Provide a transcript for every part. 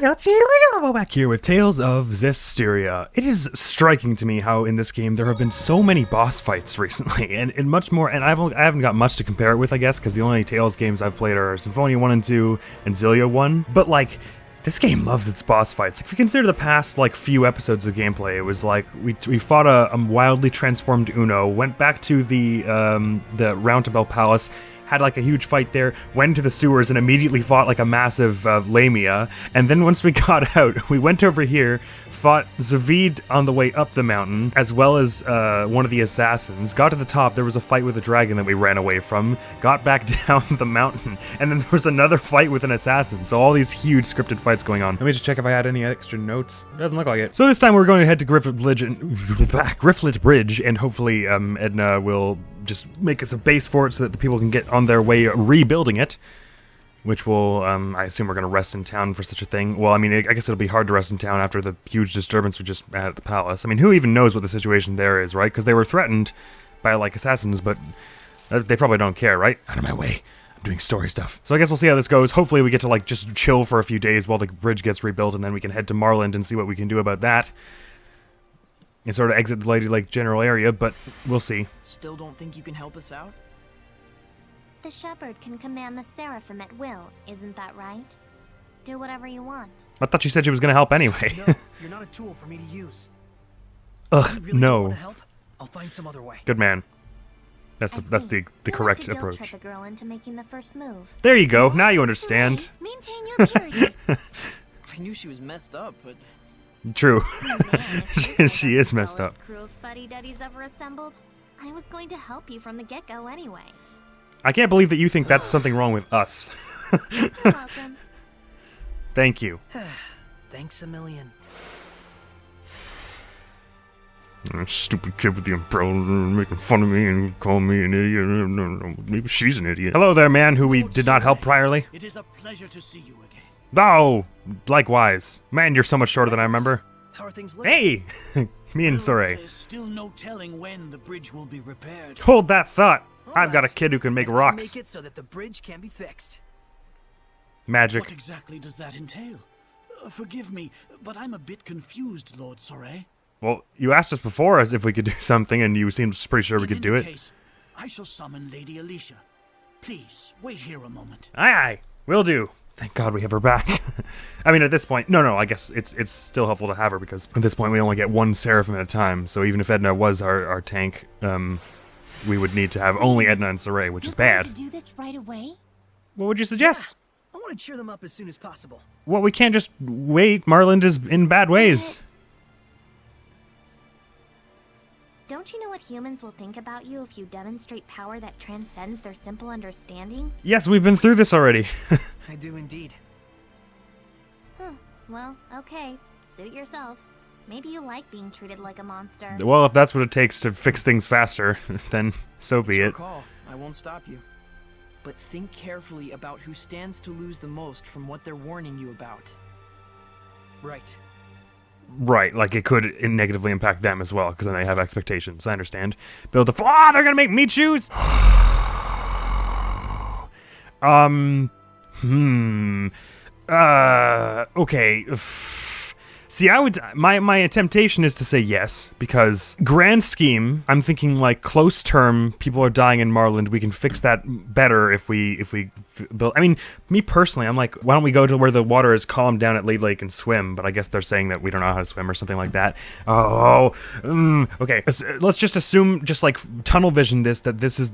We're back here with Tales of Zestiria. It is striking to me how in this game there have been so many boss fights recently, and much more, and I haven't got much to compare it with, I guess, because the only Tales games I've played are Symphonia 1 and 2 and Xillia 1, but like, this game loves its boss fights. If you consider the past, like, few episodes of gameplay, it was like, we fought a wildly transformed Uno, went back to the Roundtable Palace, had like a huge fight there, went to the sewers and immediately fought like a massive Lamia, and then once we got out, we went over here, fought Zavid on the way up the mountain, as well as one of the assassins, got to the top, there was a fight with a dragon that we ran away from, got back down the mountain, and then there was another fight with an assassin, so all these huge scripted fights going on. Let me just check if I had any extra notes. Doesn't look like it. So this time we're going to head to Grifflet Bridge, and hopefully Edna will just make us a base for it so that the people can get on their way rebuilding it, which will, I assume we're going to rest in town for such a thing. Well, I mean, I guess it'll be hard to rest in town after the huge disturbance we just had at the palace. I mean, who even knows what the situation there is, right? Because they were threatened by, like, assassins, but they probably don't care, right? Out of my way. I'm doing story stuff. So I guess we'll see how this goes. Hopefully we get to, like, just chill for a few days while the bridge gets rebuilt, and then we can head to Marlind and see what we can do about that. And sort of exit the Lady Lake general area, but we'll see. Still don't think you can help us out? The shepherd can command the seraphim at will, isn't that right? Do whatever you want. I thought she said she was going to help anyway. No, you're not a tool for me to use. Ugh, if you really no. don't want to help, I'll find some other way. Good man. That's the correct You like to approach. guilt-trip a girl into making the first move. There you go. Now you understand. Maintain your purity. I knew she was messed up, but... True. Man, She is messed up. Crew of fuddy-duddies ever assembled. I was going to help you from the get-go anyway. I can't believe that you think that's something wrong with us. You're welcome. Thank you. Thanks a million. Stupid kid with the umbrella making fun of me and calling me an idiot. No, maybe she's an idiot. Hello there, man who we did not help priorly. It is a pleasure to see you again. Oh, likewise. Man, you're so much shorter than I remember. How are things looking? Hey! Me and Soray. There's still no telling when the bridge will be repaired. Hold that thought. All I've got a right. kid who can make And I'll rocks. Make it so that the bridge can be fixed. Magic. What exactly does that entail? Forgive me, but I'm a bit confused, Lord Soray. Well, you asked us before as if we could do something, and you seemed pretty sure we could do In it. any case, I shall summon Lady Alicia. Please, wait here a moment. Aye, aye. Will do. Thank God we have her back. I mean, at this point, no, I guess it's still helpful to have her, because at this point we only get one Seraphim at a time, so even if Edna was our tank, we would need to have only Edna and Soray, which is bad. To do this right away? What would you suggest? I want to cheer them up as soon as possible. Well, we can't just wait. Marlind is in bad ways. Don't you know what humans will think about you if you demonstrate power that transcends their simple understanding? Yes, we've been through this already. I do indeed. Well, okay. Suit yourself. Maybe you like being treated like a monster. Well, if that's what it takes to fix things faster, then so be It's your it. call. I won't stop you. But think carefully about who stands to lose the most from what they're warning you about. Right. Right, like it could negatively impact them as well, because then they have expectations. I understand. Build the they're gonna make me choose. Okay. See, my temptation is to say yes, because grand scheme, I'm thinking like close term, people are dying in Marlind, we can fix that better if we build. I mean, me personally, I'm like, why don't we go to where the water is calmed down at Lady Lake and swim? But I guess they're saying that we don't know how to swim or something like that. Okay. Let's just assume, just like tunnel vision that this is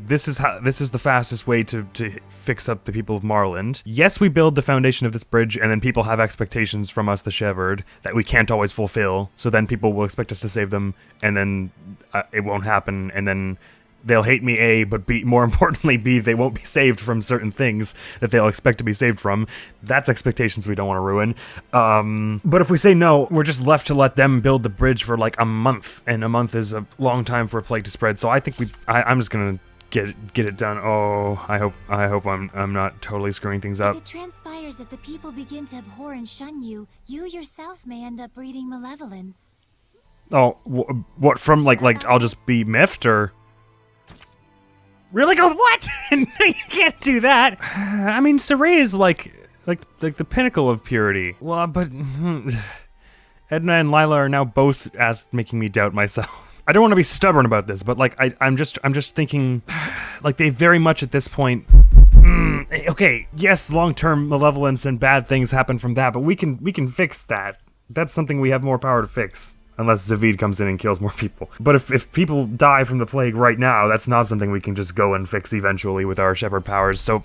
the fastest way to fix up the people of Marlind. Yes, we build the foundation of this bridge, and then people have expectations from us, the Shepherd, that we can't always fulfill, so then people will expect us to save them, and then it won't happen, and then they'll hate me, A, but B, more importantly, B, they won't be saved from certain things that they'll expect to be saved from. That's expectations we don't want to ruin. But if we say no, we're just left to let them build the bridge for like a month, and a month is a long time for a plague to spread, so I think I'm just gonna get it done. Oh, I hope I'm not totally screwing things up. If it transpires that the people begin to abhor and shun you, you yourself may end up breeding malevolence. Oh, what from like I'll just be miffed or? Really? Go what? You can't do that. I mean, Soray is like like the pinnacle of purity. Well, but Edna and Lila are now both making me doubt myself. I don't want to be stubborn about this, but like I'm just thinking, like they very much at this point. Okay, yes, long-term malevolence and bad things happen from that, but we can fix that. That's something we have more power to fix. Unless Zavid comes in and kills more people. But if people die from the plague right now, that's not something we can just go and fix eventually with our shepherd powers. So,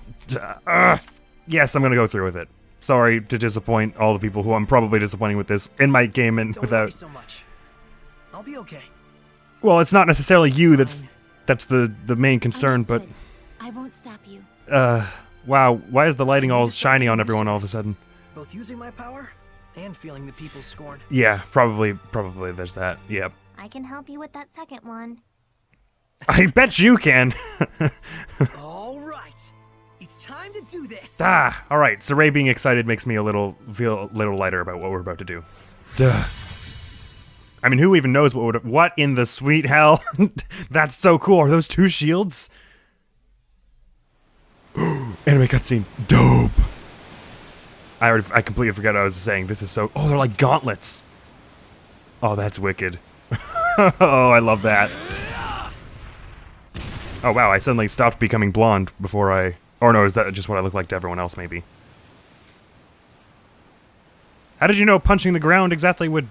yes, I'm gonna go through with it. Sorry to disappoint all the people who I'm probably disappointing with this in my game and Don't without. worry so much. I'll be okay. Well, it's not necessarily you that's the main concern, but Understood. I won't stop you. wow, why is the lighting I need all to start shiny getting on used to everyone all of a this. sudden? Both using my power and feeling the people's scorn. Yeah, probably there's that. Yep. I can help you with that second one. I bet you can. All right, it's time to do this. All right. So Ray being excited makes me feel a little lighter about what we're about to do. Duh. I mean, who even knows what in the sweet hell? That's so cool. Are those two shields? Anime cutscene. Dope. I completely forgot what I was saying. This is so... Oh, they're like gauntlets. Oh, that's wicked. Oh, I love that. Oh, wow. I suddenly stopped becoming blonde before I... Or no, is that just what I look like to everyone else, maybe? How did you know punching the ground exactly would...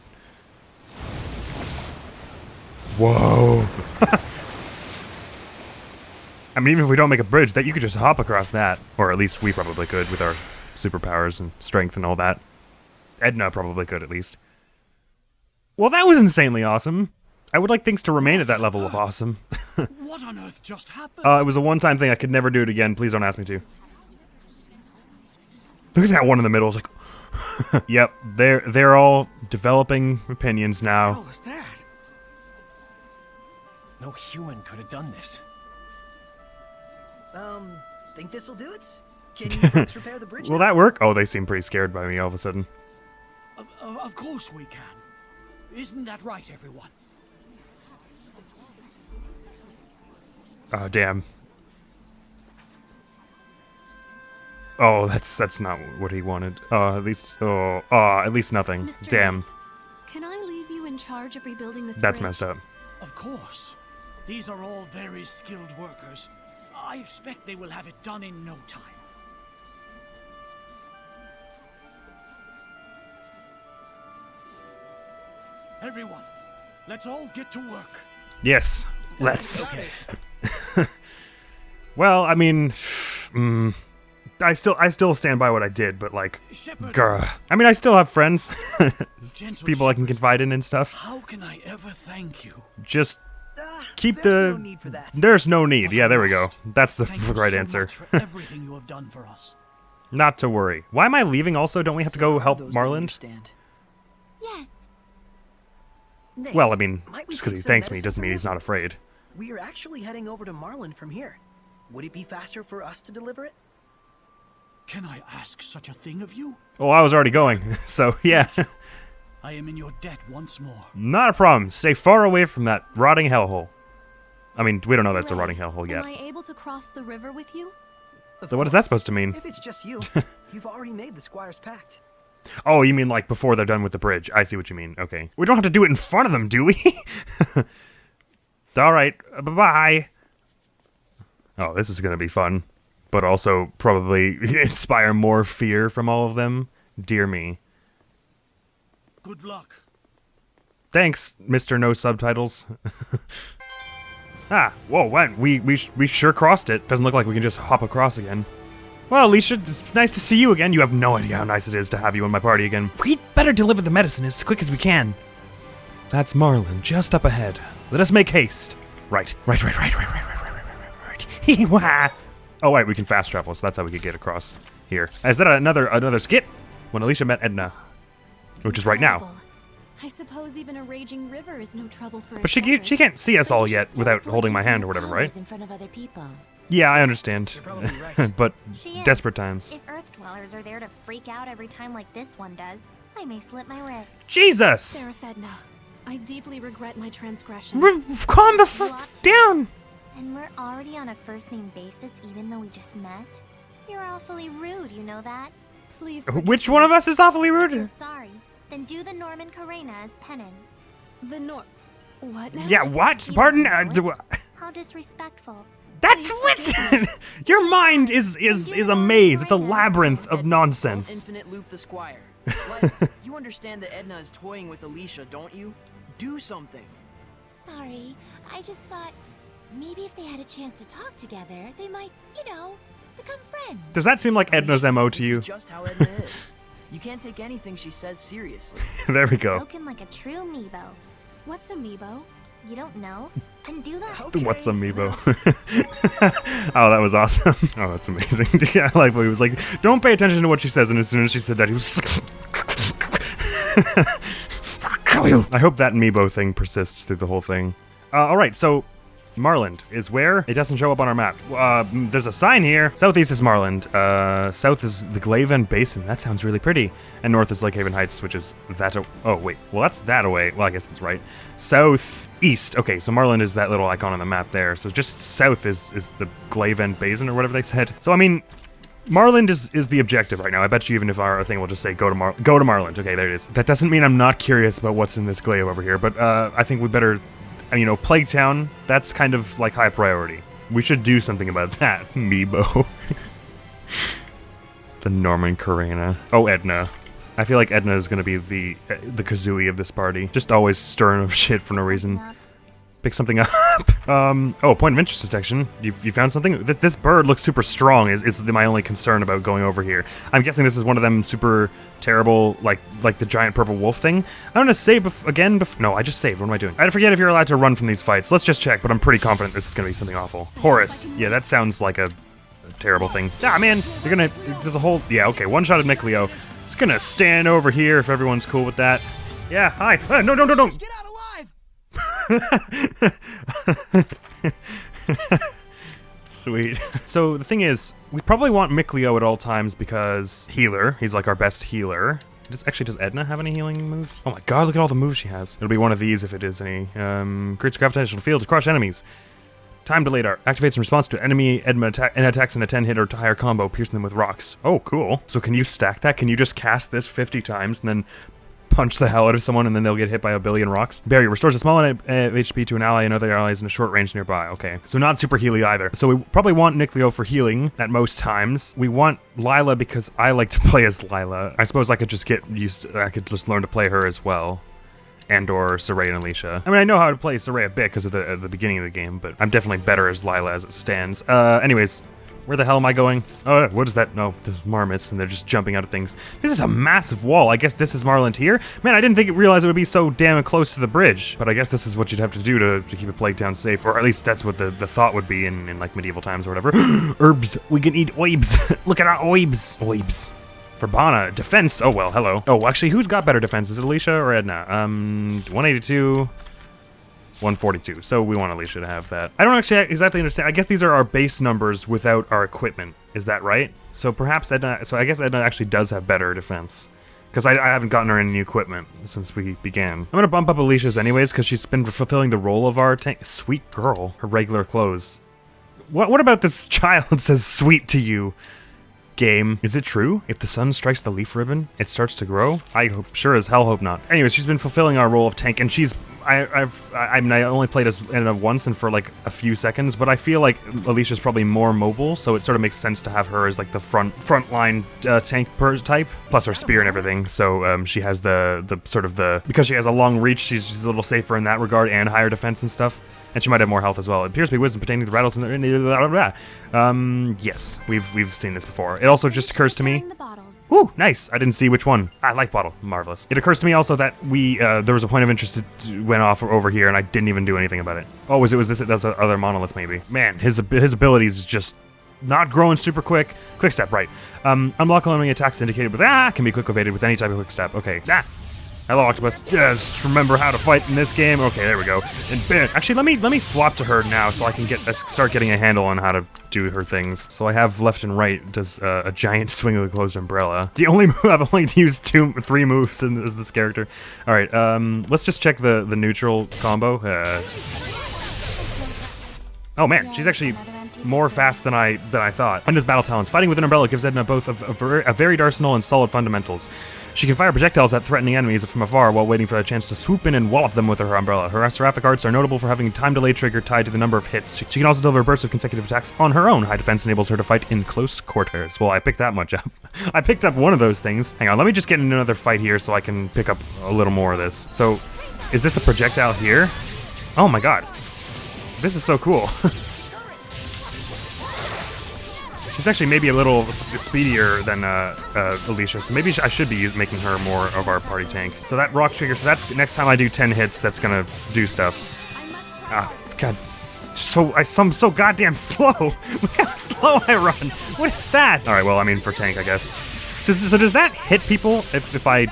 Whoa. I mean, even if we don't make a bridge, that you could just hop across that. Or at least we probably could with our superpowers and strength and all that. Edna probably could, at least. Well, that was insanely awesome. I would like things to remain at that level of awesome. What on earth just happened? It was a one-time thing. I could never do it again. Please don't ask me to. Look at that one in the middle. It's like... Yep, they're all developing opinions now. What was that? No human could have done this. Think this'll do it? Can you folks repair the bridge Will now? that work? Oh, they seem pretty scared by me all of a sudden. Of course we can. Isn't that right, everyone? Oh, damn. Oh, that's not what he wanted. At least nothing. Mr. Damn. Wraith, can I leave you in charge of rebuilding this That's bridge? messed up. Of course. These are all very skilled workers. I expect they will have it done in no time. Everyone, let's all get to work. Yes, let's. Well, I mean, I still stand by what I did, but like, Shepherd, grr. I mean, I still have friends, Gentle people I can Shepherd. confide in and stuff. how can I ever thank you? Just keep There's the. no need for that. There's no need. But Yeah, I there we go. must. That's the Thank you right so answer. much for everything you have done for us. Not to worry. Why am I leaving? Also, don't we have to go help Those that Marlind? understand. Yes. Nate, Well, I mean, might we just because take he some thanks me medicine doesn't for mean you? he's not afraid. We are actually heading over to Marlind from here. Would it be faster for us to deliver it? Can I ask such a thing of you? Oh, I was already going, so yeah. I am in your debt once more. Not a problem. Stay far away from that rotting hellhole. I mean, we don't know Sir that's a Ray, rotting hellhole yet. Am I able to cross the river with you? Of So what is that course. supposed to mean? If it's just you, you've already made the Squire's pact. Oh, you mean like before they're done with the bridge. I see what you mean. Okay. We don't have to do it in front of them, do we? Alright, bye-bye. Oh, this is gonna be fun. But also probably inspire more fear from all of them. Dear me. Good luck. Thanks, Mr. No Subtitles. Whoa, what? We sure crossed it. Doesn't look like we can just hop across again. Well, Alicia, it's nice to see you again. You have no idea how nice it is to have you in my party again. We'd better deliver the medicine as quick as we can. That's Marlin, just up ahead. Let us make haste. Right. Hee-wah! Oh, wait, we can fast travel, so that's how we could get across here. Is that another skit? When Alicia met Edna. Which is right now. Incredible. I suppose even a raging river is no trouble for a But she shepherd. can't see us But all you should yet still without avoid holding my using hand your or whatever, powers right? In front of other people. Yeah, I understand. You're probably right. But She is. desperate times. If Earth dwellers are there to freak out every time like this one does, I may slip my wrist. Jesus! Seraph Edna, I deeply regret my transgression. Calm the f down! And we're already on a first name basis even though we just met? You're awfully rude, you know that? Please. Which one of us is awfully rude? Sorry. Then do the Norman Karena as penance. The Nor. What now? Yeah, what? You Pardon? don't know it? How disrespectful. That's what. Your mind is a maze. It's a labyrinth of Don't nonsense. infinite loop the squire. Like, you understand that Edna is toying with Alicia, don't you? Do something. Sorry, I just thought maybe if they had a chance to talk together, they might, you know, become friends. Does that seem like Edna's MO to This you? is just how Edna is. You can't take anything she says seriously. There we go. Spoken like a true MEEBO. What's a MEEBO? You don't know? And do that. Okay. What's a MEEBO? Oh, that was awesome. Oh, that's amazing. Yeah, I like what he was like, don't pay attention to what she says, and as soon as she said that, he was I'll kill you. I hope that MEEBO thing persists through the whole thing. Alright, so Marlind is where? It doesn't show up on our map. There's a sign here. Southeast is Marlind. South is the Glaven Basin. That sounds really pretty. And north is Lake Haven Heights, which is that. Oh, wait. Well, that's that away. Well, I guess that's right. Southeast. Okay, so Marlind is that little icon on the map there. So just south is the Glaven Basin or whatever they said. So, I mean, Marlind is the objective right now. I bet you even if our thing will just say go to Marlind. Okay, there it is. That doesn't mean I'm not curious about what's in this glaive over here, but I think we better. You know, Plague Town, that's kind of like high priority. We should do something about that, MEEBO. The Norman Karena. Oh, Edna. I feel like Edna is going to be the Kazooie of this party. Just always stirring up shit for no reason. Pick something up. Oh, point of interest detection. You found something? This bird looks super strong is my only concern about going over here. I'm guessing this is one of them super terrible, like the giant purple wolf thing. I'm gonna save again. No, I just saved. What am I doing? I forget if you're allowed to run from these fights. Let's just check, but I'm pretty confident this is gonna be something awful. Horus. Yeah, that sounds like a terrible thing. Ah, man, you're gonna, there's a whole, yeah, okay, one-shot at Nicleo. It's gonna stand over here if everyone's cool with that. Yeah, hi. No. Just get out alive! Sweet. So the thing is, we probably want Nicleo at all times because healer. He's like our best healer. Does Edna have any healing moves? Oh my god, look at all the moves she has. It'll be one of these if it is any. Creates a gravitational field to crush enemies. Time delayed art. Activates in response to enemy Edna attacks in a 10-hit or higher combo, piercing them with rocks. Oh, cool. So can you stack that? Can you just cast this 50 times and then punch the hell out of someone and then they'll get hit by a billion rocks? Barrier restores a small HP to an ally and other allies in a short range nearby. Okay, so not super healy either. So we probably want Nicleo for healing at most times. We want Lila because I like to play as Lila. I suppose I could just get used to, I could just learn to play her as well. And or Saray and Alicia. I mean, I know how to play Saray a bit because of the beginning of the game, but I'm definitely better as Lila as it stands. Anyways, where the hell am I going? Oh, what is that? No, there's marmots, and they're just jumping out of things. This is a massive wall. I guess this is Marlind here? Man, I didn't realize it would be so damn close to the bridge. But I guess this is what you'd have to do to keep a Plague Town safe, or at least that's what the thought would be in like medieval times or whatever. Herbs. We can eat oibs. Look at our oibs. Oibs. For Bana, defense. Oh, well, hello. Oh, actually, who's got better defense? Is it Alicia or Edna? 182, 142. So we want Alicia to have that. I don't actually exactly understand. I guess these are our base numbers without our equipment. Is that right? So perhaps Edna, so I guess Edna actually does have better defense. Because I haven't gotten her any new equipment since we began. I'm gonna bump up Alicia's anyways, because she's been fulfilling the role of our tank. Sweet girl. Her regular clothes. What about this child says sweet to you? Game. Is it true? If the sun strikes the leaf ribbon, it starts to grow? I sure as hell hope not. Anyways, she's been fulfilling our role of tank, and she's... I mean, I only played as Edna once and for like a few seconds, but I feel like Alicia's probably more mobile, so it sort of makes sense to have her as like the front line tank type, plus her spear and everything. So she has the sort of the, because she has a long reach, she's a little safer in that regard and higher defense and stuff. And she might have more health as well. It appears to be wisdom pertaining to rattles and yes, we've seen this before. It also just occurs to me. Ooh, nice. I didn't see which one. Ah, life bottle. Marvelous. It occurs to me also that there was a point of interest that went off over here, and I didn't even do anything about it. Oh, was this? That's the other monolith, maybe. Man, his abilities just not growing super quick. Quick step, right? Unlock enemy attacks indicated with can be quick evaded with any type of quick step. Okay. Hello, Octopus. Just remember how to fight in this game. Okay, there we go. And bam. Actually, let me swap to her now so I can start getting a handle on how to do her things. So I have left and right does a giant swing of the closed umbrella. The only move I've only used 3 moves in this character. All right, let's just check the neutral combo. Oh man, she's actually more fast than I thought. And his battle talents. Fighting with an umbrella gives Edna both a varied arsenal and solid fundamentals. She can fire projectiles at threatening enemies from afar while waiting for a chance to swoop in and wallop them with her umbrella. Her seraphic arts are notable for having a time delay trigger tied to the number of hits. She can also deliver bursts of consecutive attacks on her own. High defense enables her to fight in close quarters. Well, I picked that much up. I picked up one of those things. Hang on, let me just get in another fight here so I can pick up a little more of this. So, is this a projectile here? Oh my god. This is so cool. She's actually maybe a little speedier than Alicia, so maybe I should be making her more of our party tank. So that rock trigger, so that's next time I do 10 hits, that's gonna do stuff. Ah, god. I'm so goddamn slow. Look how slow I run. What is that? Alright, well, I mean, for tank, I guess. So does that hit people if I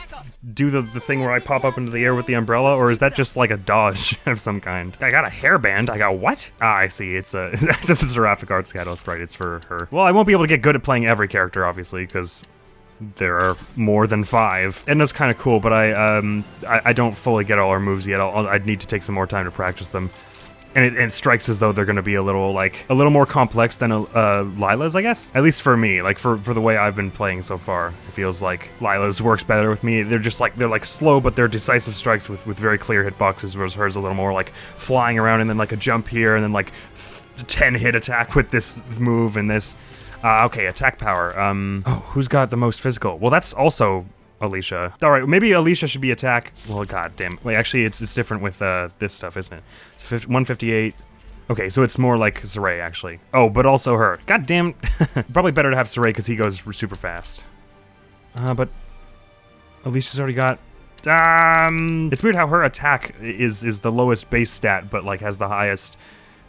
do the thing where I pop up into the air with the umbrella, or is that just like a dodge of some kind? I got a hairband. I got what? Ah, I see. It's a it's a seraphic arts catalyst, right? It's for her. Well, I won't be able to get good at playing every character, obviously, because there are more than 5. Edna's kind of cool, but I don't fully get all her moves yet. I'd need to take some more time to practice them. And it strikes as though they're going to be a little more complex than Lila's, I guess. At least for me, like for the way I've been playing so far, it feels like Lila's works better with me. They're just they're slow, but they're decisive strikes with very clear hitboxes. Whereas hers a little more like flying around and then like a jump here and then like 10 hit attack with this move and this. Okay, attack power. Oh, who's got the most physical? Well, that's also Alicia. All right, maybe Alicia should be attack. Well, god damn. Wait, actually, it's different with this stuff, isn't it? So 158. Okay, so it's more like Saray, actually. Oh, but also her. God damn. Probably better to have Saray because he goes super fast. But Alicia's already got. It's weird how her attack is the lowest base stat, but like has the highest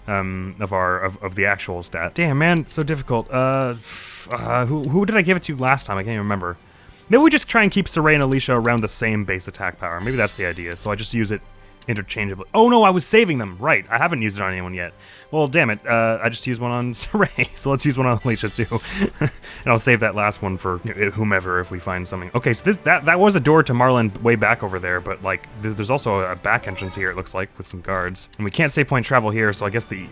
of the actual stat. Damn, man, so difficult. Who did I give it to last time? I can't even remember. Maybe we just try and keep Saray and Alicia around the same base attack power. Maybe that's the idea. So I just use it interchangeably. Oh no, I was saving them. Right, I haven't used it on anyone yet. Well, damn it. I just used one on Saray, so let's use one on Alicia too. And I'll save that last one for whomever if we find something. Okay, so that was a door to Marlind way back over there, but like there's also a back entrance here. It looks like with some guards, and we can't save point travel here. So I guess the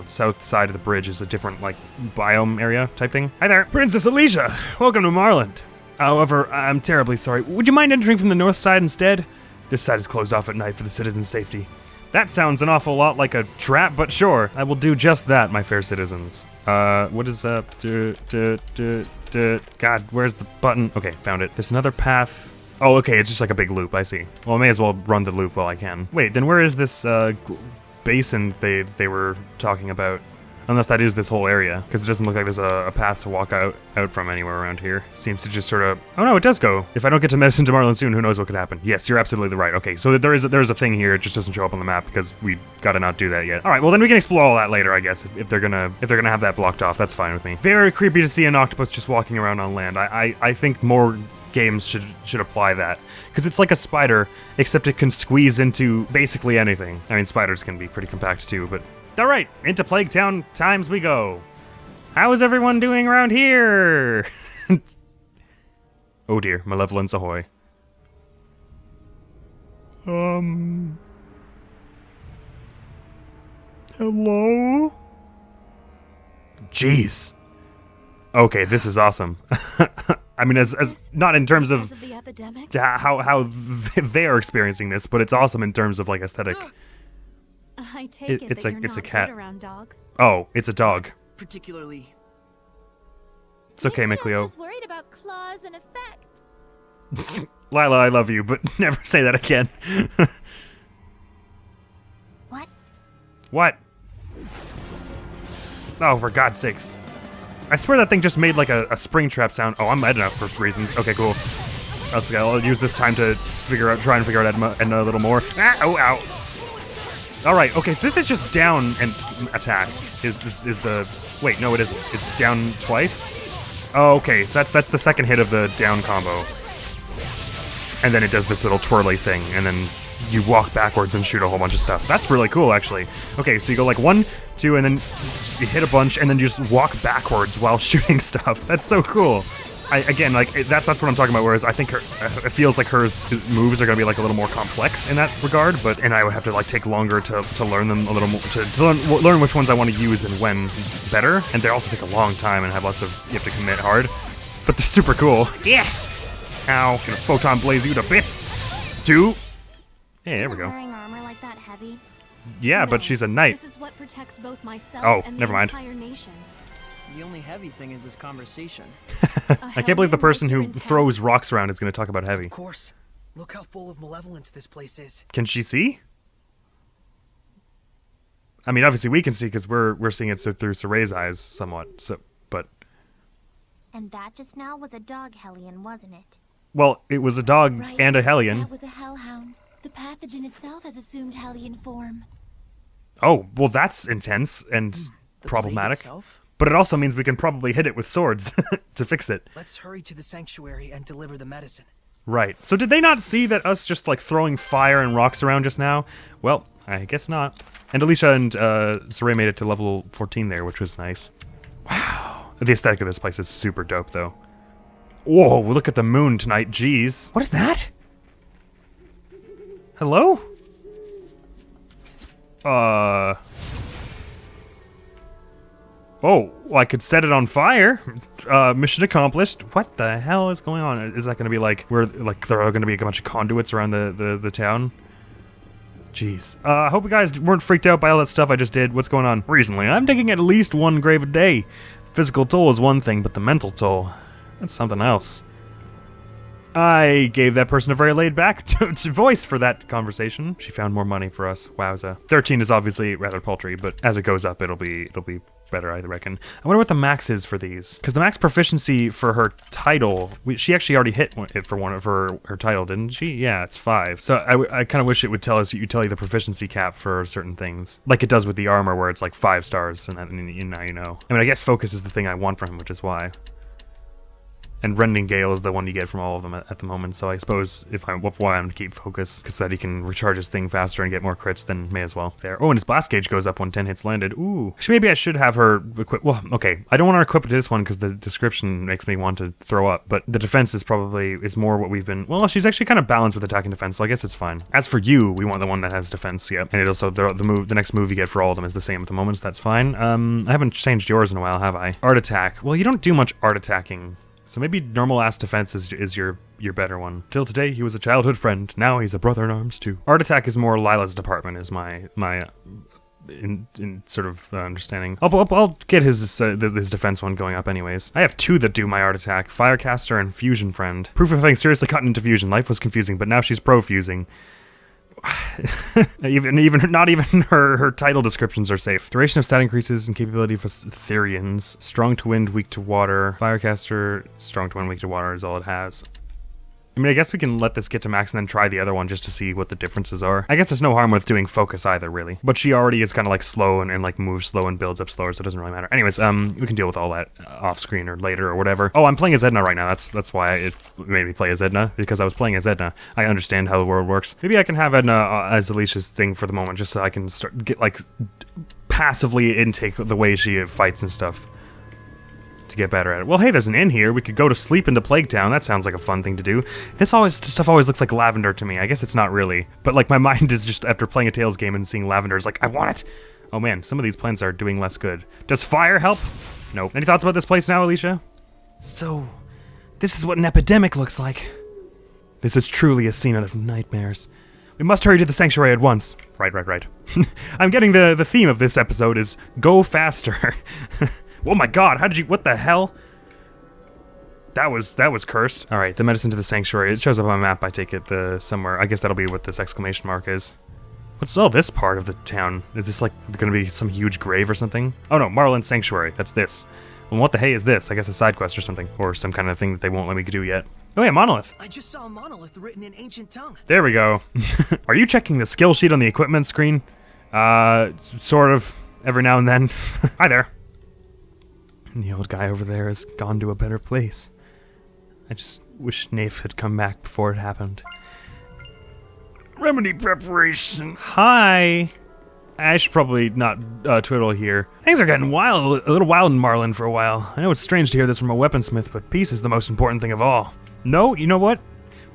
south side of the bridge is a different like biome area type thing. Hi there, Princess Alicia. Welcome to Marlind. However, I'm terribly sorry. Would you mind entering from the north side instead? This side is closed off at night for the citizens' safety. That sounds an awful lot like a trap, but sure, I will do just that, my fair citizens. What is up? God, where's the button? Okay, found it. There's another path. Oh, okay, it's just like a big loop, I see. Well, I may as well run the loop while I can. Wait, then where is this basin they were talking about? Unless that is this whole area, because it doesn't look like there's a path to walk out from anywhere around here. Seems to just sort of... Oh no, it does go. If I don't get to Medicine to Marlind soon, who knows what could happen. Yes, you're absolutely right. Okay, so there is a thing here, it just doesn't show up on the map because we gotta not do that yet. Alright, well then we can explore all that later, I guess, if they're gonna have that blocked off. That's fine with me. Very creepy to see an octopus just walking around on land. I think more games should apply that. Because it's like a spider, except it can squeeze into basically anything. I mean, spiders can be pretty compact too, but... Alright, into Plague Town times we go. How is everyone doing around here? Oh dear, malevolence ahoy. Hello? Jeez. Okay, this is awesome. I mean, as not in terms of the epidemic? how they are experiencing this, but it's awesome in terms of like aesthetic. I take it's that a you're not cat. good around dogs. Oh, it's a dog. Particularly. It's okay, Maybe I McLeo. was just worried about claws and effect. Lila, I love you, but never say that again. What? What? Oh, for God's sakes. I swear that thing just made like a spring trap sound. Oh, I'm Edna for reasons. Okay, cool. Let's go. I'll use this time to try and figure out Edna a little more. Ah, oh, ow. Alright, okay, so this is just down and attack. Is the... Wait, no, it isn't. It's down twice? Oh, okay, so that's the second hit of the down combo. And then it does this little twirly thing, and then you walk backwards and shoot a whole bunch of stuff. That's really cool, actually. Okay, so you go like 1, 2, and then you hit a bunch, and then you just walk backwards while shooting stuff. That's so cool. again, like that's what I'm talking about. Whereas I think it feels like her moves are gonna be like a little more complex in that regard. And I would have to like take longer to learn them a little more, to learn which ones I want to use and when better. And they also take a long time and have lots of, you have to commit hard. But they're super cool. Yeah. Ow! Gonna photon blaze you to bits. 2. Hey, there we go. Wearing armor like that heavy? Yeah, No, but she's a knight. This is what protects both myself Oh, and never the mind. entire nation. The only heavy thing is this conversation. I can't believe the person who Hellion right here in throws rocks around is gonna talk about heavy. Of course. Look how full of malevolence this place is. Can she see? I mean, obviously we can see because we're seeing it through Soray's eyes somewhat. So, but And that just now was a dog Hellion, wasn't it? well, it was a dog Right. and a Hellion. That was a hellhound. The pathogen itself has assumed Hellion form. Oh, well, that's intense and The problematic. plague itself? But it also means we can probably hit it with swords to fix it. Let's hurry to the sanctuary and deliver the medicine. Right. So did they not see that us just like throwing fire and rocks around just now? Well, I guess not. And Alicia and Saray made it to level 14 there, which was nice. Wow. The aesthetic of this place is super dope, though. Whoa, look at the moon tonight. Jeez. What is that? Hello? Oh, well, I could set it on fire. Mission accomplished. What the hell is going on? Is that going to be like, there are going to be a bunch of conduits around the town? Jeez. I hope you guys weren't freaked out by all that stuff I just did. What's going on? Recently, I'm digging at least one grave a day. Physical toll is one thing, but the mental toll, that's something else. I gave that person a very laid-back voice for that conversation. She found more money for us. Wowza. 13 is obviously rather paltry, but as it goes up, it'll be better, I reckon. I wonder what the max is for these, because the max proficiency for her title, she actually already hit it for one of her title, didn't she? Yeah, it's 5. So I kind of wish it would tell you the proficiency cap for certain things, like it does with the armor, where it's like 5 stars, and now you know. I mean, I guess focus is the thing I want from him, which is why. And Rending Gale is the one you get from all of them at the moment, so I suppose why I'm to keep focus, because that he can recharge his thing faster and get more crits, then may as well. There. Oh, and his blast gauge goes up when 10 hits landed. Ooh. Actually, maybe I should have her equip. Well, okay. I don't want to equip it to this one because the description makes me want to throw up, but the defense is more what we've been. Well, she's actually kind of balanced with attack and defense, so I guess it's fine. As for you, we want the one that has defense, yeah. And it also, the next move you get for all of them is the same at the moment, so that's fine. I haven't changed yours in a while, have I? Art attack. Well, you don't do much art attacking. So maybe normal ass defense is your better one. Till today, he was a childhood friend. Now he's a brother in arms too. Art attack is more Lila's department, is my in sort of understanding. I'll get his defense one going up anyways. I have 2 that do my art attack: Firecaster and Fusion Friend. Proof of having seriously gotten into fusion. Life was confusing, but now she's pro-fusing. Not even her title descriptions are safe. Duration of stat increases and capability for Therians. Strong to wind, weak to water. Firecaster, strong to wind, weak to water is all it has. I mean, I guess we can let this get to max and then try the other one just to see what the differences are. I guess there's no harm with doing focus either, really. But she already is kind of like slow and like moves slow and builds up slower, so it doesn't really matter. Anyways, we can deal with all that off screen or later or whatever. Oh, I'm playing as Edna right now. That's why it made me play as Edna, because I was playing as Edna. I understand how the world works. Maybe I can have Edna as Alicia's thing for the moment, just so I can get like passively intake the way she fights and stuff. To get better at it. Well, hey, there's an inn here. We could go to sleep in the Plague Town. That sounds like a fun thing to do. This stuff always looks like lavender to me. I guess it's not really. But like my mind is just, after playing a Tales game and seeing lavender, is like, I want it. Oh man, some of these plants are doing less good. Does fire help? Nope. Any thoughts about this place now, Alicia? So, this is what an epidemic looks like. This is truly a scene out of nightmares. We must hurry to the sanctuary at once. Right. I'm getting the theme of this episode is go faster. Oh my god, what the hell? That was cursed. Alright, the medicine to the sanctuary. It shows up on a map, I take it, somewhere. I guess that'll be what this exclamation mark is. What's all this part of the town? Is this like gonna be some huge grave or something? Oh no, Marlind Sanctuary, that's this. Well, what the hey is this? I guess a side quest or something. Or some kind of thing that they won't let me do yet. Oh yeah, monolith. I just saw a monolith written in ancient tongue. There we go. Are you checking the skill sheet on the equipment screen? Sort of, every now and then. Hi there. And the old guy over there has gone to a better place. I just wish Nafe had come back before it happened. Remedy preparation. Hi. I should probably not twiddle here. Things are getting wild, a little wild in Marlind for a while. I know it's strange to hear this from a weaponsmith, but peace is the most important thing of all. No, you know what?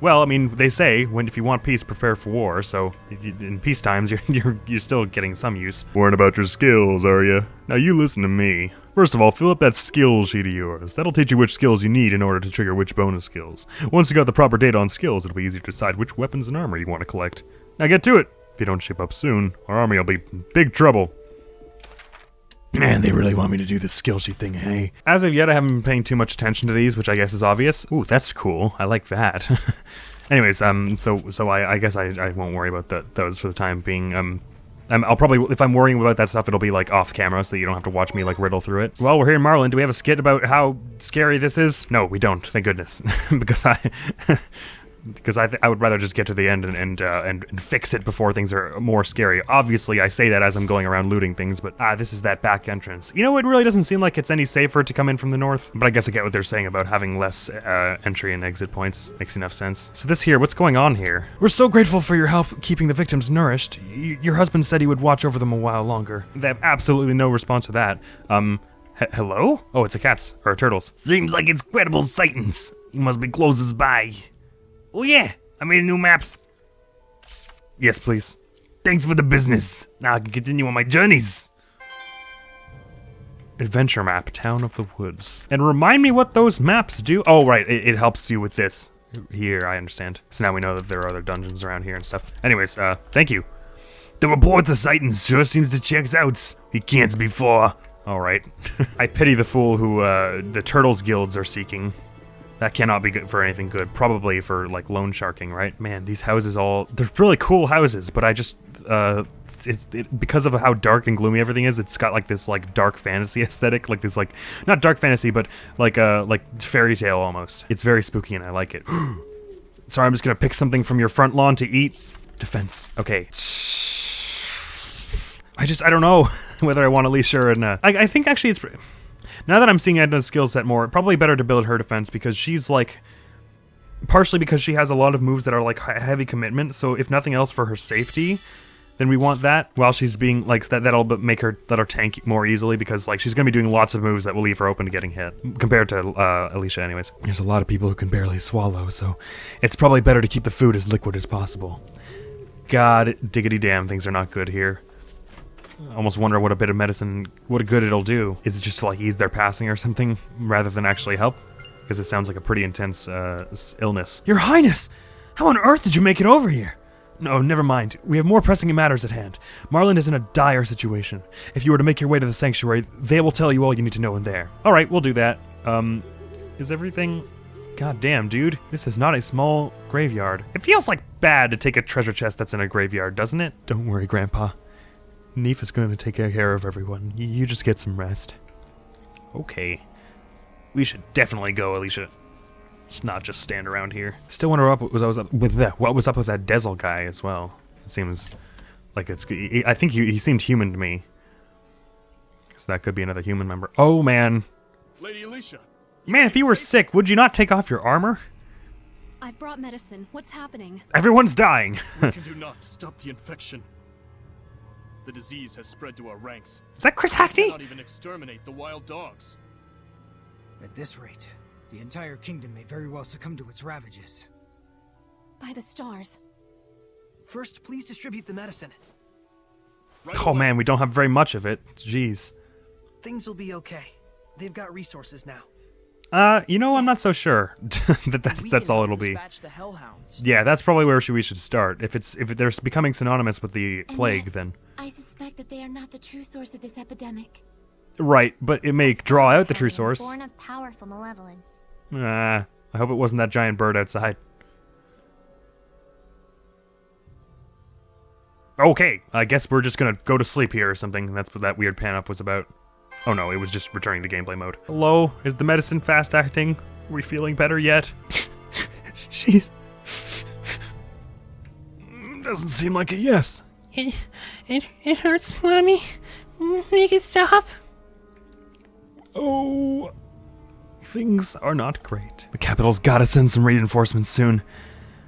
Well, I mean, they say if you want peace, prepare for war. So in peace times, you're still getting some use. Worrying about your skills, are you? Now you listen to me. First of all, fill up that skill sheet of yours. That'll teach you which skills you need in order to trigger which bonus skills. Once you got the proper data on skills, it'll be easier to decide which weapons and armor you want to collect. Now get to it. If you don't ship up soon, our army will be in big trouble. Man, they really want me to do this skill sheet thing, hey? As of yet, I haven't been paying too much attention to these, which I guess is obvious. Ooh, that's cool. I like that. Anyways, so I guess I won't worry about those for the time being. I'll probably, if I'm worrying about that stuff, it'll be like off camera, so you don't have to watch me like riddle through it. Well, we're here in Marlind. Do we have a skit about how scary this is? No, we don't. Thank goodness, because I would rather just get to the end and fix it before things are more scary. Obviously, I say that as I'm going around looting things, but this is that back entrance. You know, it really doesn't seem like it's any safer to come in from the north, but I guess I get what they're saying about having less entry and exit points. Makes enough sense. So this here, what's going on here? We're so grateful for your help keeping the victims nourished. Your husband said he would watch over them a while longer. They have absolutely no response to that. Hello? Oh, it's a cat's, or a turtle's. Seems like it's credible sightings. He must be close by. Oh yeah, I made new maps. Yes, please. Thanks for the business. Now I can continue on my journeys. Adventure map, Town of the Woods. And remind me what those maps do. Oh, right, it helps you with this. Here, I understand. So now we know that there are other dungeons around here and stuff. Anyways, thank you. The report of sightings sure seems to check out. He can't before. All right. I pity the fool who the Turtles Guilds are seeking. That cannot be good for anything good. Probably for, like, loan sharking, right? Man, these houses they're really cool houses, but I just, because of how dark and gloomy everything is, it's got, like, this, like, dark fantasy aesthetic. Like, this, like, not dark fantasy, but, like fairy tale almost. It's very spooky and I like it. Sorry, I'm just gonna pick something from your front lawn to eat. Defense. Okay. I don't know whether I want Alicia or Edna. I think, actually, it's... Now that I'm seeing Edna's skill set more, probably better to build her defense because she's like, partially because she has a lot of moves that are like heavy commitment, so if nothing else for her safety, then we want that while she's being like, that'll make her, let her tank more easily because like she's gonna be doing lots of moves that will leave her open to getting hit, compared to Alicia anyways. There's a lot of people who can barely swallow, so it's probably better to keep the food as liquid as possible. God diggity damn, things are not good here. I almost wonder what a bit of medicine, what good it'll do. Is it just to like ease their passing or something, rather than actually help? Because it sounds like a pretty intense illness. Your Highness! How on earth did you make it over here? No, never mind. We have more pressing matters at hand. Marlind is in a dire situation. If you were to make your way to the sanctuary, they will tell you all you need to know in there. Alright, we'll do that. Is everything... God damn, dude. This is not a small graveyard. It feels like bad to take a treasure chest that's in a graveyard, doesn't it? Don't worry, Grandpa. Neef is going to take care of everyone. You just get some rest. Okay. We should definitely go, Alicia. Let's not just stand around here. Still wonder what was up with that Dezel guy as well. It seems like it's... I think he seemed human to me. So that could be another human member. Oh, man. Lady Alicia. Man, if you were sick, would you not take off your armor? I've brought medicine. What's happening? Everyone's dying. We can do not stop the infection. The disease has spread to our ranks. Is that Chris Hackney? We cannot even exterminate the wild dogs. At this rate, the entire kingdom may very well succumb to its ravages. By the stars. First, please distribute the medicine. Oh man, we don't have very much of it. Jeez. Things will be okay. They've got resources now. You know, I'm not so sure that's all it'll be. The hellhounds. Yeah, that's probably where we should start. If they're becoming synonymous with the plague, then I suspect that they are not the true source of this epidemic. Right, but it may draw out the true source. Born of powerful malevolence. I hope it wasn't that giant bird outside. Okay, I guess we're just gonna go to sleep here or something. That's what that weird pan-up was about. Oh no, it was just returning to gameplay mode. Hello? Is the medicine fast acting? Are we feeling better yet? She's... Doesn't seem like a yes. It hurts, Mommy. Make it stop. Oh... Things are not great. The capital's gotta send some reinforcements soon.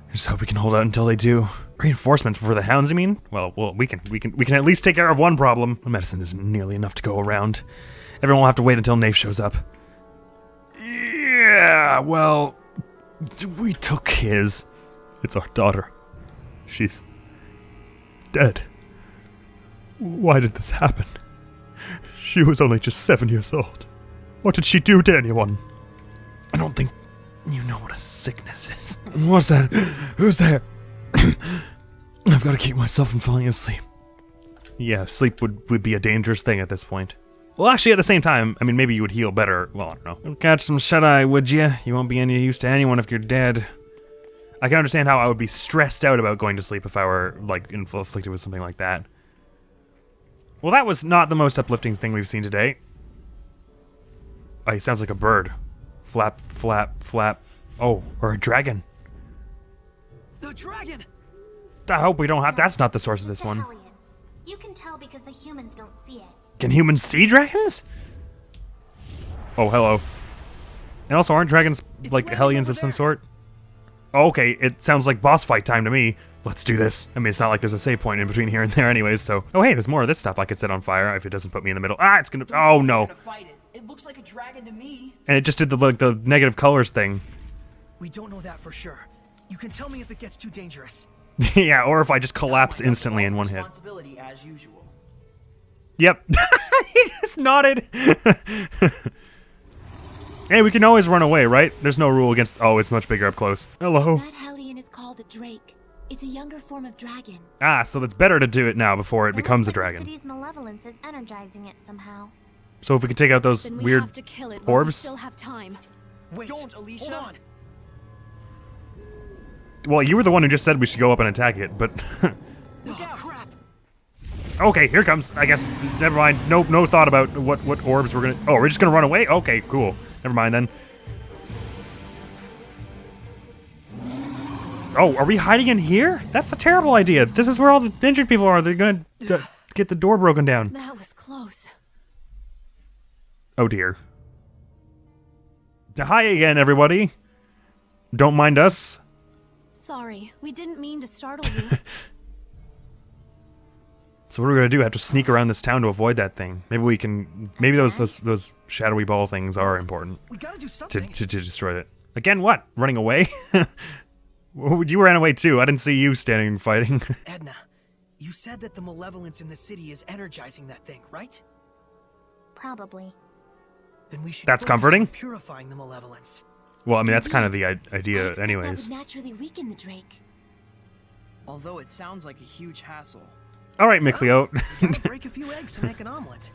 I just hope we can hold out until they do. Reinforcements for the hounds, you mean? Well, we can at least take care of one problem. Medicine isn't nearly enough to go around. Everyone will have to wait until Nafe shows up. Yeah, well, we took his. It's our daughter. She's dead. Why did this happen? She was only just 7 years old. What did she do to anyone? I don't think you know what a sickness is. What's that? Who's there? I've got to keep myself from falling asleep. Yeah, sleep would be a dangerous thing at this point. Well, actually, at the same time, I mean, maybe you would heal better. Well, I don't know. Catch some shut-eye, would you? You won't be any use to anyone if you're dead. I can understand how I would be stressed out about going to sleep if I were, like, afflicted with something like that. Well, that was not the most uplifting thing we've seen today. Oh, he sounds like a bird. Flap, flap, flap. Oh, or a dragon. The dragon! I hope we don't have... That's not the source of this one. You can tell because the humans don't see it. Can humans see dragons? Oh, hello. And also, aren't dragons, like, hellions of some sort? Oh, okay, it sounds like boss fight time to me. Let's do this. I mean, it's not like there's a save point in between here and there anyways, so... Oh, hey, there's more of this stuff I could set on fire if it doesn't put me in the middle. Ah, it's gonna... Oh, no. It looks like a dragon to me. And it just did the negative colors thing. We don't know that for sure. You can tell me if it gets too dangerous. Yeah, or if I just collapse instantly in one hit. Responsibility as usual. Yep. He just nodded. Hey, we can always run away, right? There's no rule against... Oh, it's much bigger up close. Hello. That hellion is called a drake. It's a younger form of dragon. Ah, so it's better to do it now before it becomes a dragon. The city's malevolence is energizing it somehow. So if we could take out those Then we weird have to kill it while we orbs... still have time. Wait, Don't, Alicia. hold on. Well, you were the one who just said we should go up and attack it, but... Oh, crap. Okay, here comes. I guess, never mind. No thought about what orbs we're gonna... Oh, we're just gonna run away? Okay, cool. Never mind then. Oh, are we hiding in here? That's a terrible idea. This is where all the injured people are. They're gonna get the door broken down. That was close. Oh dear. Hi again, everybody. Don't mind us. Sorry, we didn't mean to startle you. So what are we gonna do? Have to sneak around this town to avoid that thing. Maybe we can. Maybe those shadowy ball things are important. We gotta do something. To destroy it. Again, what? Running away? You ran away too. I didn't see you standing and fighting. Edna, you said that the malevolence in the city is energizing that thing, right? Probably. Then we should That's focus on comforting. purifying the malevolence. Well, I mean that's kind of the I idea, expect anyways. That would naturally weaken the drake. Although it sounds like a huge hassle. All right, Micleo. Gotta break a few eggs to make an omelet.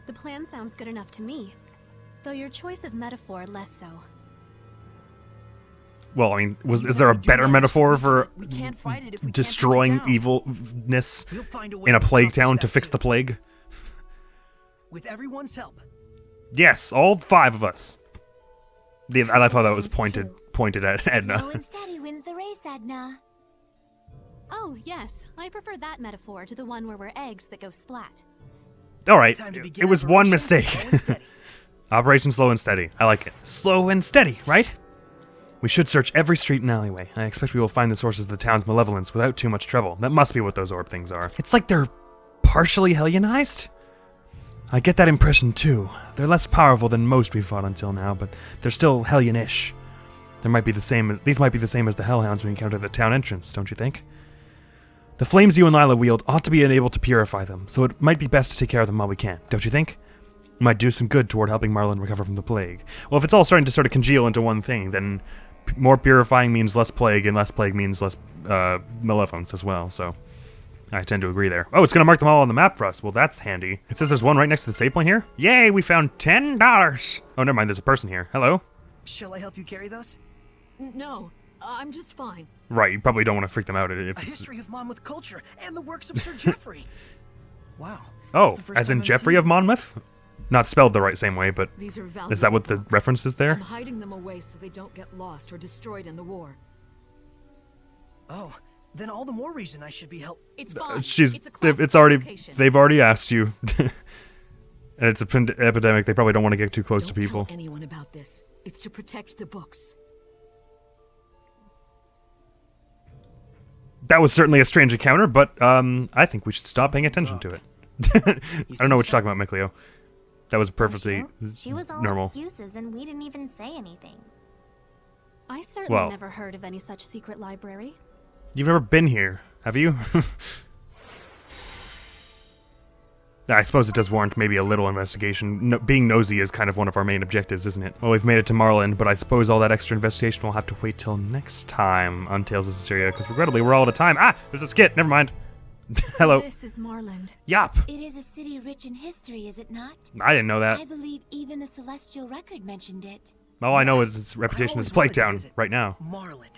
The plan sounds good enough to me. Though your choice of metaphor less so. Well, I mean, is there a better metaphor for We can't fight it if we destroying can't bring it down. evilness We'll find a way in a to plague accomplish town that to fix soon. the plague? With everyone's help. Yes, all 5 of us. I like how that was Times pointed at Slow Edna. and steady wins the race, Edna. Oh, yes. I prefer that metaphor to the one where we're eggs that go splat. All right, Time to begin it was one Operation mistake. Slow and Steady. Operation Slow and Steady. I like it. Slow and steady, right? We should search every street and alleyway. I expect we will find the sources of the town's malevolence without too much trouble. That must be what those orb things are. It's like they're partially hellionized? I get that impression too. They're less powerful than most we've fought until now, but they're still hellionish. These might be the same as the hellhounds we encountered at the town entrance, don't you think? The flames you and Lila wield ought to be able to purify them, so it might be best to take care of them while we can, don't you think? It might do some good toward helping Marlind recover from the plague. Well, if it's all starting to sort of congeal into one thing, then more purifying means less plague, and less plague means less malevolence as well, so I tend to agree there. Oh, it's going to mark them all on the map for us. Well, that's handy. It says there's one right next to the save point here. Yay, we found $10. Oh, never mind, there's a person here. Hello? Shall I help you carry those? No, I'm just fine. Right, you probably don't want to freak them out if A it's... history of Monmouth culture and the works of Sir Geoffrey. Wow. Oh, That's the first as in time I've Geoffrey seen of Monmouth? Not spelled the right same way, but These are is that what the books. reference is there? I'm hiding them away so they don't get lost or destroyed in the war. Oh, then all the more reason I should be help. It's fine. It's already, they've already asked you. And it's an epidemic, they probably don't want to get too close to people. Don't tell anyone about this. It's to protect the books. That was certainly a strange encounter, but I think we should stop paying attention to it. I don't know what you're talking about, Mikleo. That was perfectly She was all normal. excuses, and we didn't even say anything. I certainly never heard of any such secret library. You've never been here, have you? I suppose it does warrant maybe a little investigation. Being nosy is kind of one of our main objectives, isn't it? Well, we've made it to Marlind, but I suppose all that extra investigation will have to wait till next time on Tales of Zestiria, because regrettably we're all out of time. Ah! There's a skit! Never mind. Hello. So this is Marlind. Yup. It is a city rich in history, is it not? I didn't know that. I believe even the Celestial Record mentioned it. All I know is its reputation as a plague town right now. Marlind,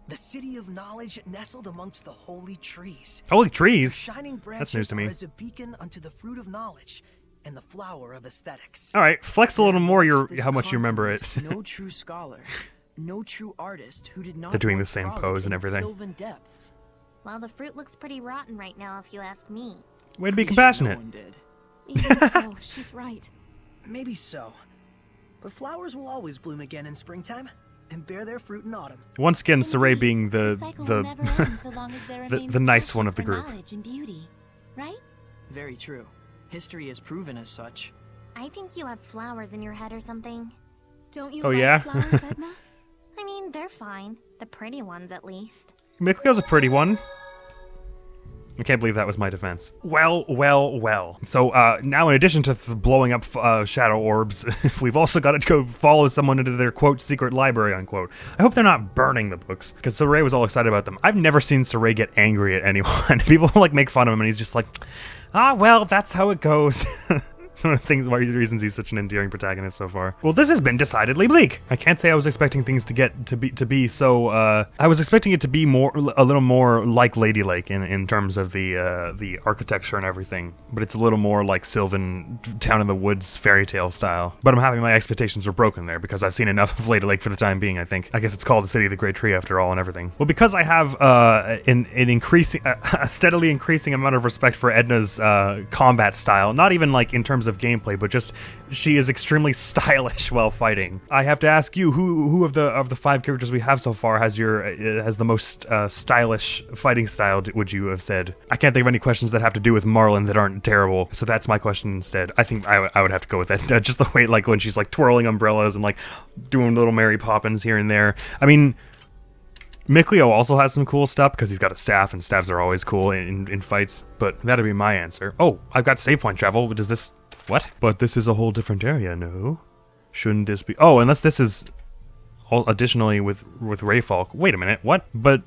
the city of knowledge nestled amongst the holy trees. Holy trees? Their shining That's news branches to me. are as a beacon unto the fruit of knowledge and the flower of aesthetics. All right, flex a little more This how much you remember it. no true scholar, no true artist who did not. They're doing the once same frolic pose and in its everything. Sylvan depths. Well, the fruit looks pretty rotten right now, if you ask me. Way to be Pretty sure compassionate. No one did. Even so, she's right. Maybe so. But flowers will always bloom again in springtime and bear their fruit in autumn. Once again, Saray being The cycle will never end so long as there remains the nice passion one of the for group. knowledge and beauty, right? Very true. History has proven as such. I think you have flowers in your head or something. Don't you Oh, like yeah? flowers, Edna? I mean, they're fine. The pretty ones, at least. Mikleo's a pretty one. I can't believe that was my defense. Well. So, now in addition to blowing up shadow orbs, we've also got to go follow someone into their, quote, secret library, unquote. I hope they're not burning the books, because Saray was all excited about them. I've never seen Saray get angry at anyone. People, like, make fun of him, and he's just like, well, that's how it goes. Some of the things, one of the reasons he's such an endearing protagonist so far. Well, this has been decidedly bleak. I can't say I was expecting things to be so. I was expecting it to be a little more like Lady Lake in terms of the architecture and everything, but it's a little more like Sylvan Town in the Woods fairy tale style. But I'm happy my expectations were broken there because I've seen enough of Lady Lake for the time being. I think. I guess it's called the City of the Great Tree after all and everything. Well, because I have a steadily increasing amount of respect for Edna's combat style, not even like in terms of gameplay, but just she is extremely stylish while fighting. I have to ask you, who of the 5 characters we have so far has the most stylish fighting style? Would you have said? I can't think of any questions that have to do with Marlin that aren't terrible, so that's my question instead. I think I would have to go with that. Just the way like when she's like twirling umbrellas and like doing little Mary Poppins here and there. I mean, Mikleo also has some cool stuff because he's got a staff, and staffs are always cool in fights, but that'd be my answer. Oh, I've got save point travel. Does this... What? But this is a whole different area, no? Shouldn't this be... Oh, unless this is all additionally with Rayfalk. Wait a minute, what? But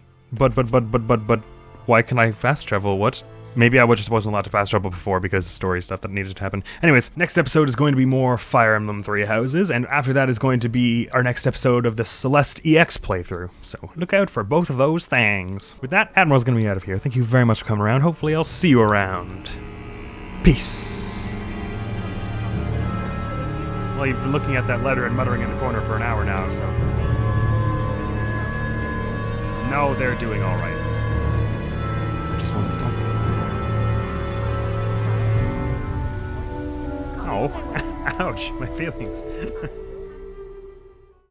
why can I fast travel? What? Maybe I just wasn't allowed to fast travel before because of story stuff that needed to happen. Anyways, next episode is going to be more Fire Emblem Three Houses, and after that is going to be our next episode of the Celeste EX playthrough. So look out for both of those things. With that, Admiral's going to be out of here. Thank you very much for coming around. Hopefully I'll see you around. Peace. Well, you've been looking at that letter and muttering in the corner for an hour now, so... No, they're doing all right. I just wanted to talk with you. Oh, ouch, my feelings.